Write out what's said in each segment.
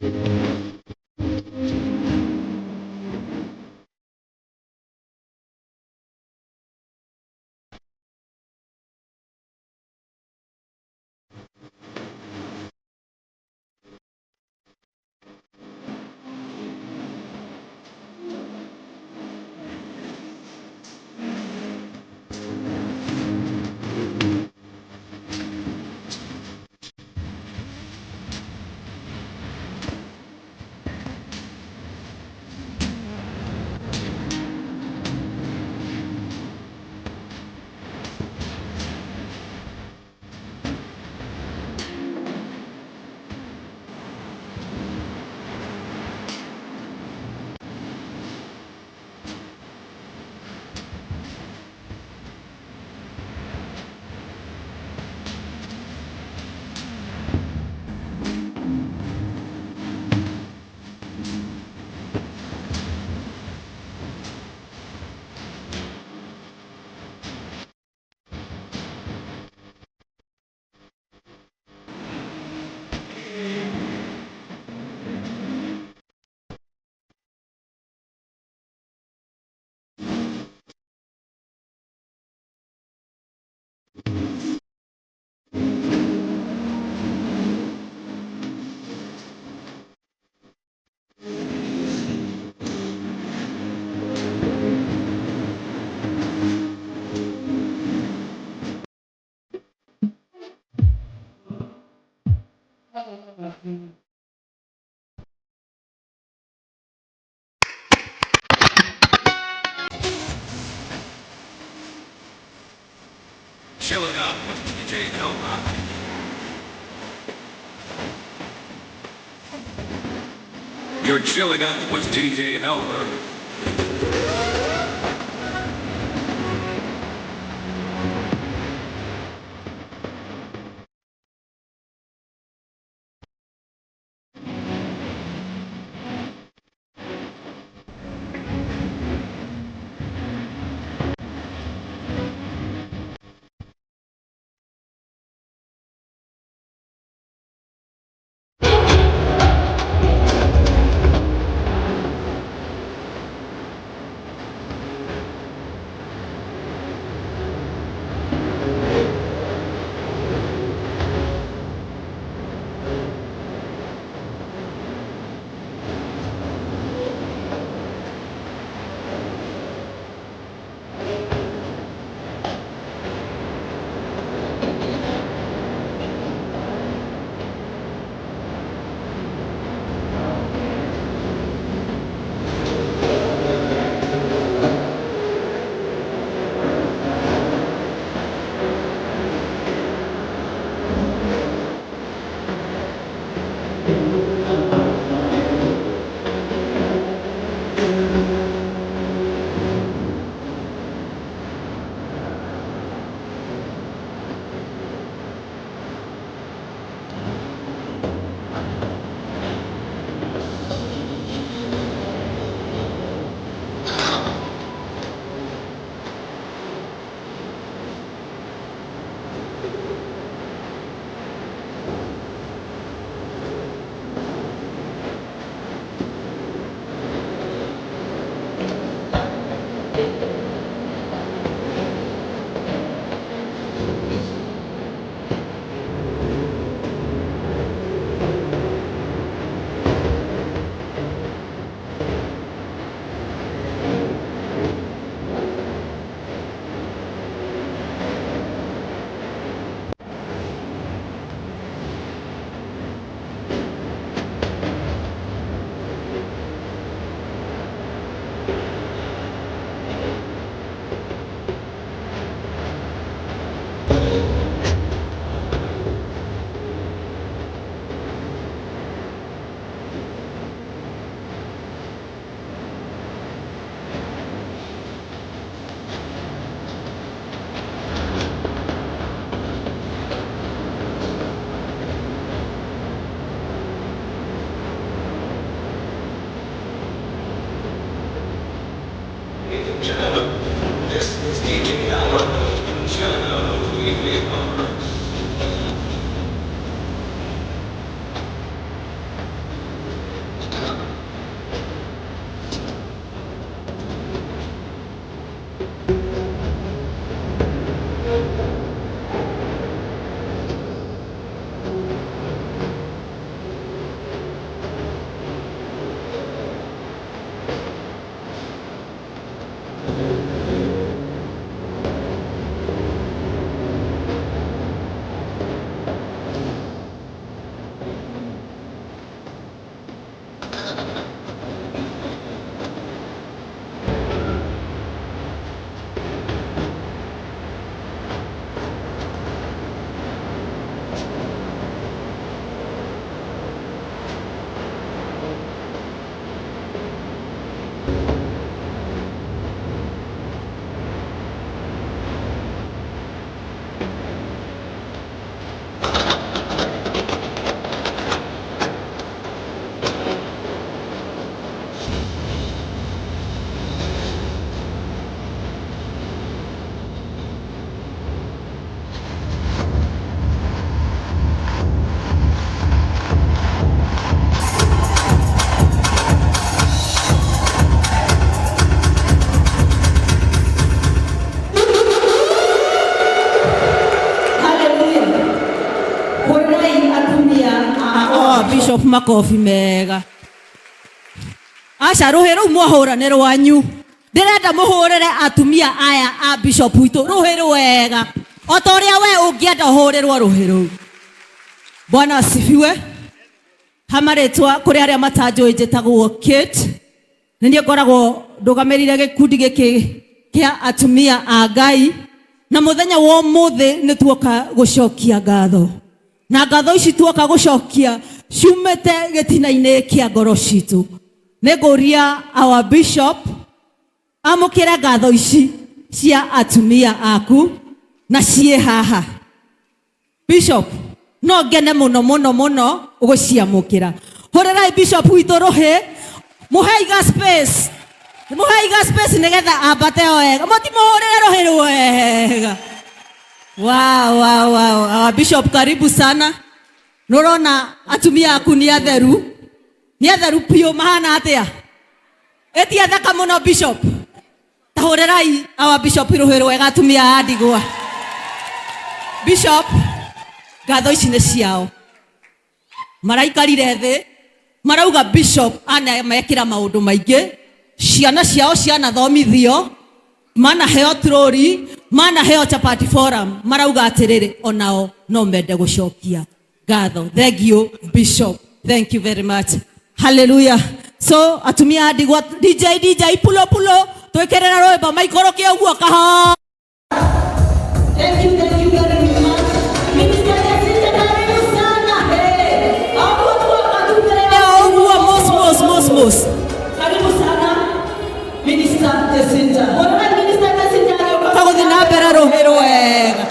Chilling out with DJ Noma. You're chilling out with DJ Helmer. This is DJ Allen, chilling out with DJ Helmer. Bishop makofi mega. Acha rohe rou mwahora ne rwanyu. Ndirenda muhurire atumia aya a Bishop witu rohe rwega. Otoria we ungienda hurirwo rohe rou. Bwana asifiwe. Hamaretwa kuri aria matanjui njitagwo Kate. Nini ngoragwo ndugamirire gikundi giki kia atumia a Ngai. Na muthenya wa muthi ni tuoka gucokia ngatho. Na ngatho ici tuoka gucokia ciumete gitina-ini kia ngoro citu. Negoria our bishop amukire ngatho ici cia atumia aku na cie haha. Bishop no ngene muno muno muno uguciamukira. Horerai bishop witu rohe muhaiga space. Muhaiga space nigetha ambate wega. Mutimuhurire rohe rwega. Wow. Our bishop karibu sana. Nurona atumia aku ni atheru. Ni atheru pio mahana atia. Eti athaka muno bishop. Tahorerai our bishop rohe rwega atumia a Ndigwa. Bishop ngatho ici nĩ ciao. Maraikarire thĩ marauga bishop ana mekĩra maũndũ maingĩ. Ciana ciao cianathomithio, manaheo trori, manaheo chapati forum. Marauga atĩrĩrĩ onao no mende gũcokia ngatho. Thank you bishop. Thank you very much. Hallelujah. So atumia a Ndigwa DJ pulo twĩkĩrĩra rwĩmbo maikoroke ũguo kaho. Thank you very much. Minister Jacinta karibu sana. Hey. Mos. Karibu sana. Minister Jacinta. Bwana Minister Jacinta kaguthi na mbere rohe rwega.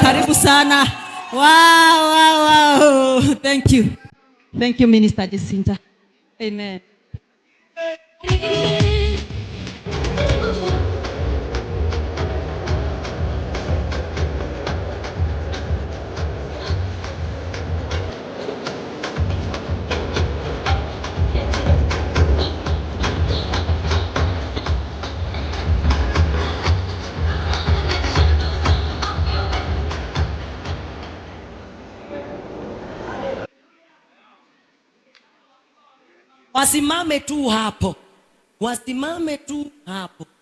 Karibu sana. Wow. Thank you Minister Jacinta. Amen. Wasimame tu hapo.